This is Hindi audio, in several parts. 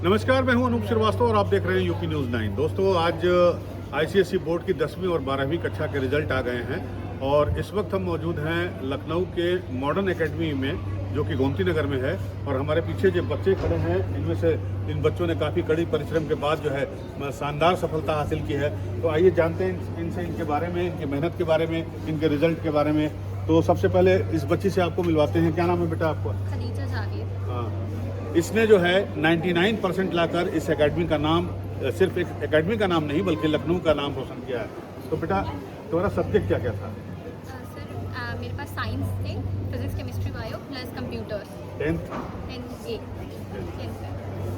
नमस्कार, मैं हूं अनूप श्रीवास्तव और आप देख रहे हैं यूपी न्यूज़ 9। दोस्तों, आज आईसीएसई बोर्ड की 10वीं और 12वीं कक्षा के रिजल्ट आ गए हैं और इस वक्त हम मौजूद हैं लखनऊ के मॉडर्न एकेडमी में, जो कि गोमती नगर में है। और हमारे पीछे जो बच्चे खड़े हैं, इनमें से इन बच्चों ने काफ़ी कड़ी परिश्रम के बाद जो है शानदार सफलता हासिल की है। तो आइए जानते हैं इनसे, इनके बारे में, इनकी मेहनत के बारे में, इनके रिजल्ट के बारे में। तो सबसे पहले इस बच्ची से आपको मिलवाते हैं। क्या नाम है बेटा आपका? खदीजा जावेद। हाँ, इसने जो है 99% लाकर इस एकेडमी का नाम, सिर्फ एक एकेडमी का नाम नहीं बल्कि लखनऊ का नाम रोशन किया है। तो बेटा, तुम्हारा सब्जेक्ट क्या क्या था? सर मेरे पास साइंस थे, physics, chemistry, bio plus computers. 10th? 10th।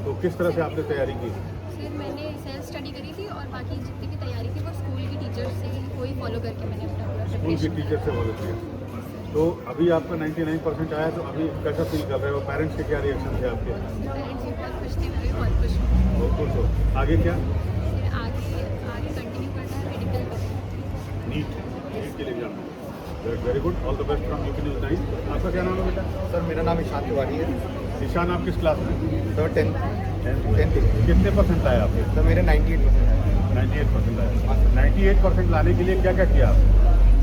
तो किस तरह से आपने तैयारी की? सर मैंने सेल्फ स्टडी करी थी और बाकी जितनी भी तैयारी थी वो स्कूल की टीचर से वही फॉलो करके मैंने अपना पूरा स्कूल की टीचर से फॉलो किया। तो अभी आपका 99% आया, तो अभी कैसा फील कर रहे हो? पेरेंट्स के क्या रिएक्शन थे आपके? पेरेंट्स भी बहुत खुश थे, मैं भी बहुत खुश हूँ। बहुत खुश हो। आगे क्या? फिर आगे कंटिन्यू करना है मेडिकल। नीट के लिए जाना। Very good, all the best from UP news 9। आपका क्या नाम है बेटा? सर मेरा नाम ईशान तिवारी है। ईशान, आप किस क्लास में? Sir 10th। कितने परसेंट आए आपके? सर मेरे 98% है। 98% आए। 98% लाने के लिए क्या क्या किया आप?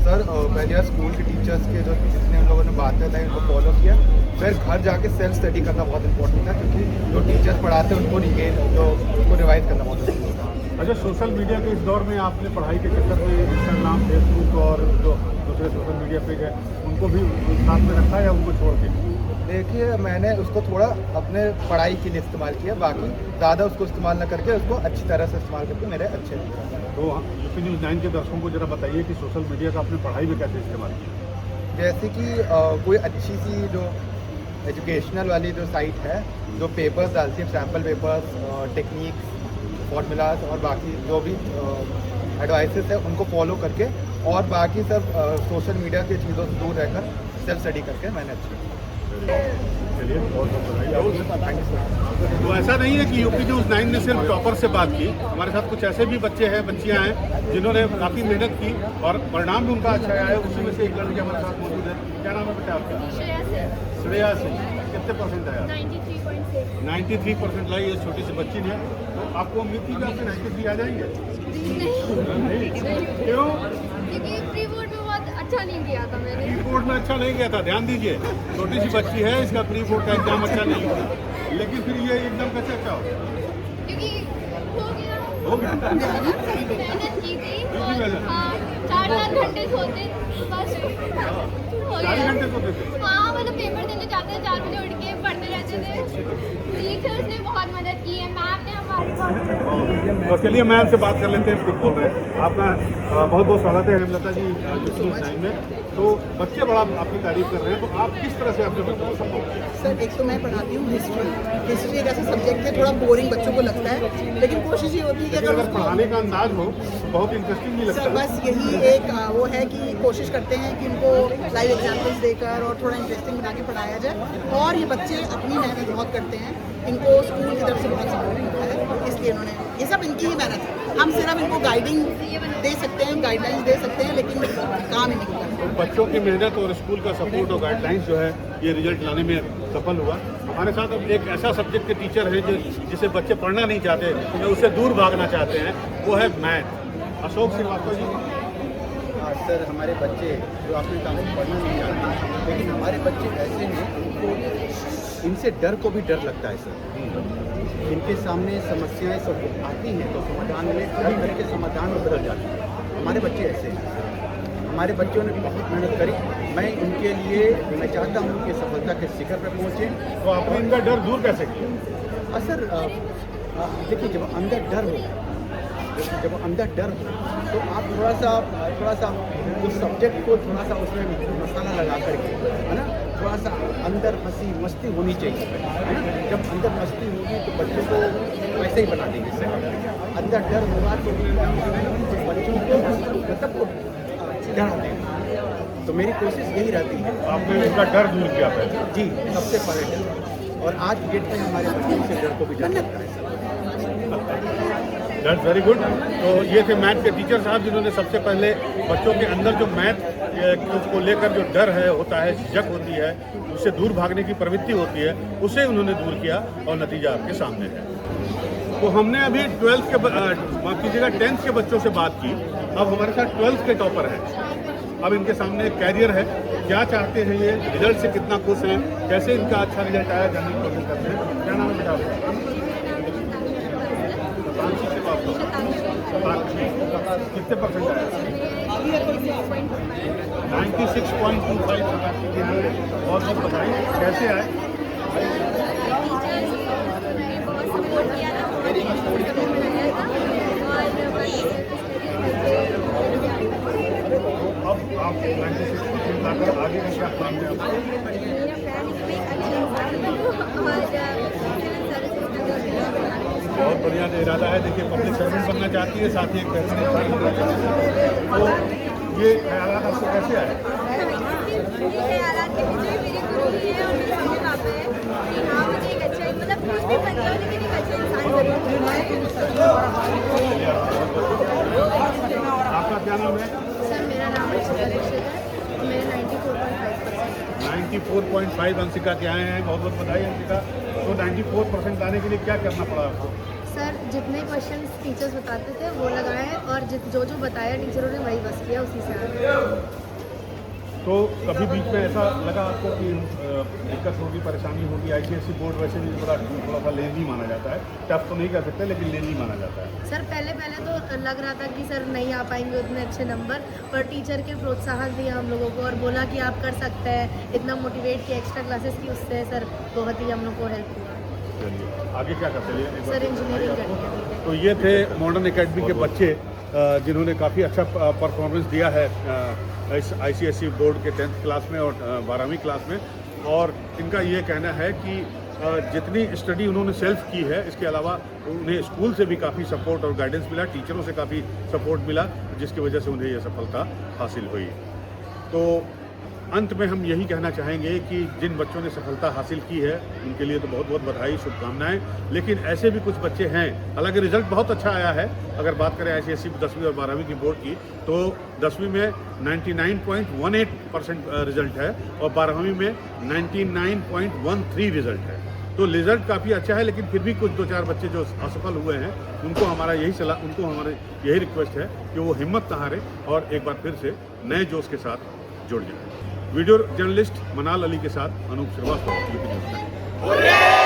सर पहले स्कूल के टीचर्स के जो जितने हम लोगों ने बातें बताई उनको फॉलो किया। फिर घर जाके सेल्फ स्टडी करना बहुत इंपॉर्टेंट था, क्योंकि जो टीचर्स पढ़ाते हैं उनको उनको रिवाइज करना बहुत जरूरी होता है। अच्छा, सोशल मीडिया के इस दौर में आपने पढ़ाई के चक्कर में इंस्टाग्राम, फेसबुक और जो दूसरे सोशल मीडिया पेज है उनको भी साथ में रखा या उनको छोड़ के? देखिए, मैंने उसको थोड़ा अपने पढ़ाई के लिए इस्तेमाल किया, बाकी ज़्यादा उसको इस्तेमाल न करके उसको अच्छी तरह से इस्तेमाल करके मेरे अच्छे। तो यूपी न्यूज़ 9 के दर्शकों को जरा बताइए कि सोशल मीडिया का अपने पढ़ाई में कैसे इस्तेमाल किया? जैसे कि कोई अच्छी सी जो एजुकेशनल वाली जो साइट है, जो पेपर्स डालती है, सैम्पल पेपर्स, टेक्निक्स, फॉर्मूलाज और बाकी जो भी एडवाइसेस है उनको फॉलो करके, और बाकी सब सोशल मीडिया की चीज़ों से दूर रहकर सेल्फ स्टडी करके मैंने अच्छी। चलिए, बहुत बहुत बधाई। तो ऐसा नहीं है कि यूपी न्यूज़ 9 ने सिर्फ टॉपर से बात की। हमारे साथ कुछ ऐसे भी बच्चे हैं, बच्चियां हैं जिन्होंने काफ़ी मेहनत की और परिणाम भी उनका अच्छा आया है। उसी में से एक लड़की हमारे साथ मौजूद है। क्या नाम है बेटा आपका? श्रेया सिंह। कितने परसेंट आया? 93% लाई ये छोटी सी बच्ची ने। तो आपको उम्मीद थी कि आपके 93 आ जाएंगे? क्यों? क्योंकि प्री बोर्ड में बहुत अच्छा नहीं किया था मैंने। प्री बोर्ड में अच्छा नहीं गया था, ध्यान दीजिए। छोटी सी बच्ची है, इसका प्री बोर्ड का एग्जाम अच्छा नहीं हुआ, लेकिन फिर ये एकदम कैसे अच्छा हो? क्योंकि हो गया। मेहनत की थी और 4-4 घंटे सोते बस हो 4 गया। घंटे सोते थे? हाँ, मतलब पेपर देने जाते थे, 4 बजे उठ के पढ़ते रहते थे। टीचर्स ने बहुत मदद की है, मैम ने हमारी। तो चलिए, मैम से बात कर लेते हैं। कुछ बोल रहे हैं। आपका बहुत बहुत स्वागत है हेमलता जी यूपी न्यूज़ 9 में। तो बच्चे बड़ा आपकी तारीफ कर रहे हैं, तो आप किस तरह से अपने बच्चों को सपोर्ट किया? सर, एक तो मैं पढ़ाती हूँ हिस्ट्री एक ऐसा सब्जेक्ट है थोड़ा बोरिंग बच्चों को लगता है, लेकिन कोशिश ये होती है कि अगर पढ़ाने का अंदाज हो तो बहुत इंटरेस्टिंग नहीं सर लगता। बस यही एक वो है कि कोशिश करते हैं कि उनको लाइव एग्जाम्पल्स देकर और थोड़ा इंटरेस्टिंग बना के पढ़ाया जाए। और ये बच्चे अपनी मेहनत बहुत करते हैं, इनको स्कूल की तरफ से बहुत सपोर्ट मिलता है, इसलिए इन्होंने, ये सब इनकी ही मेहनत है। हम सिर्फ इनको गाइडिंग दे सकते हैं, गाइडलाइंस दे सकते हैं, लेकिन काम ही नहीं करते। तो बच्चों की मेहनत और स्कूल का सपोर्ट और गाइडलाइंस जो है ये रिजल्ट लाने में सफल हुआ। हमारे साथ अब एक ऐसा सब्जेक्ट के टीचर है जिसे बच्चे पढ़ना नहीं चाहते या उससे दूर भागना चाहते हैं, वो है मैथ। अशोक श्रीवास्तव जी। सर हमारे बच्चे जो आपने कहा पढ़ना नहीं चाहते, लेकिन हमारे बच्चे ऐसे हैं उनको इनसे डर को भी डर लगता है सर। इनके सामने समस्याएं सब आती हैं तो समाधान में डर करके समाधान में बदल जाते हैं। हमारे बच्चे ऐसे हैं। हमारे बच्चों ने बहुत मेहनत करी। मैं उनके लिए मैं चाहता हूँ कि सफलता के शिखर पर पहुँचे। तो आपने इनका डर दूर कैसे किया? सर देखिए, जब अंदर डर हो तो आप थोड़ा सा उस सब्जेक्ट को थोड़ा सा उसमें मसाला लगा करके, है ना, थोड़ा सा अंदर हंसी मस्ती होनी चाहिए, है ना। जब अंदर मस्ती होगी तो बच्चों को वैसे ही बना देंगे सर। अंदर डर होगा तो बच्चों को मतलब डरा देंगे। तो मेरी कोशिश यही रहती है। आपने इनका डर दूर किया है? जी, सबसे पहले डर। और आज डेट में हमारे बच्चों से डर को भी डर लगता है सर। That's very good. तो ये थे मैथ के टीचर साहब जिन्होंने सबसे पहले बच्चों के अंदर जो मैथ कि उसको लेकर जो डर है होता है, झिझक होती है, उससे दूर भागने की प्रवृत्ति होती है, उसे उन्होंने दूर किया और नतीजा आपके सामने है। तो हमने अभी 12th के माफ कीजिएगा 10th के बच्चों से बात की। अब हमारे साथ 12th के टॉपर हैं। अब इनके सामने एक कैरियर है, क्या चाहते हैं ये, रिजल्ट से कितना खुश हैं, कैसे इनका अच्छा रिजल्ट आया, जानने की कोशिश करते हैं। क्या नाम है बेटा आपका? कितने परसेंट आया? 96.25। बहुत बहुत बताइए कैसे आए? अब आप 96% लाकर आगे का क्या प्लान है आपका? बहुत बढ़िया इरादा है। देखिए पब्लिक सर्वेंट बनना चाहती है, साथ ही एक बेहतर इंसान बनना चाहती है। तो ये ख्यालात आपको कैसे आए? आपका क्या नाम है? सर मेरा नाम है मेरा 94.5%। 94.5 अंशिका के आए हैं, बहुत बहुत बधाई अंशिका। तो 94% लाने के लिए क्या करना पड़ा आपको? सर जितने क्वेश्चन टीचर्स बताते थे वो लगाए और जो जो बताया टीचरों ने वही बस किया, उसी से आया। तो कभी बीच में ऐसा लगा आपको कि दिक्कत होगी, परेशानी होगी? आईसीएसई बोर्ड वैसे भी थोड़ा सा लेजी माना जाता है, टफ तो नहीं कह सकते लेकिन लेजी माना जाता है। सर पहले तो लग रहा था कि सर नहीं आ पाएंगे उतने अच्छे नंबर, पर टीचर के प्रोत्साहन दिया हम लोगों को और बोला कि आप कर सकते हैं, इतना मोटिवेट किया, एक्स्ट्रा क्लासेस की, उससे सर बहुत ही हम लोग को हेल्प हुआ। चलिए आगे क्या करते हैं? सर इंजीनियरिंग करके। तो ये थे मॉडर्न एकेडमी के बच्चे जिन्होंने काफ़ी अच्छा परफॉर्मेंस दिया है इस आईसीएसई बोर्ड के 10th क्लास में और 12वीं क्लास में। और इनका ये कहना है कि जितनी स्टडी उन्होंने सेल्फ की है, इसके अलावा उन्हें स्कूल से भी काफ़ी सपोर्ट और गाइडेंस मिला, टीचरों से काफ़ी सपोर्ट मिला, जिसकी वजह से उन्हें यह सफलता हासिल हुई। तो अंत में हम यही कहना चाहेंगे कि जिन बच्चों ने सफलता हासिल की है उनके लिए तो बहुत बहुत बधाई, शुभकामनाएं। लेकिन ऐसे भी कुछ बच्चे हैं, हालांकि रिजल्ट बहुत अच्छा आया है। अगर बात करें आईसीएसई 10वीं और 12वीं की बोर्ड की, तो 10वीं में 99.18% रिजल्ट है और 12वीं में 99.13 रिजल्ट है। तो रिजल्ट काफ़ी अच्छा है, लेकिन फिर भी कुछ 2-4 बच्चे जो असफल हुए हैं उनको हमारी यही रिक्वेस्ट है कि वो हिम्मत न हारें और एक बार फिर से नए जोश के साथ जुड़ जाएं। वीडियो जर्नलिस्ट मनाल अली के साथ अनूप श्रीवास्तव, यूपी न्यूज़।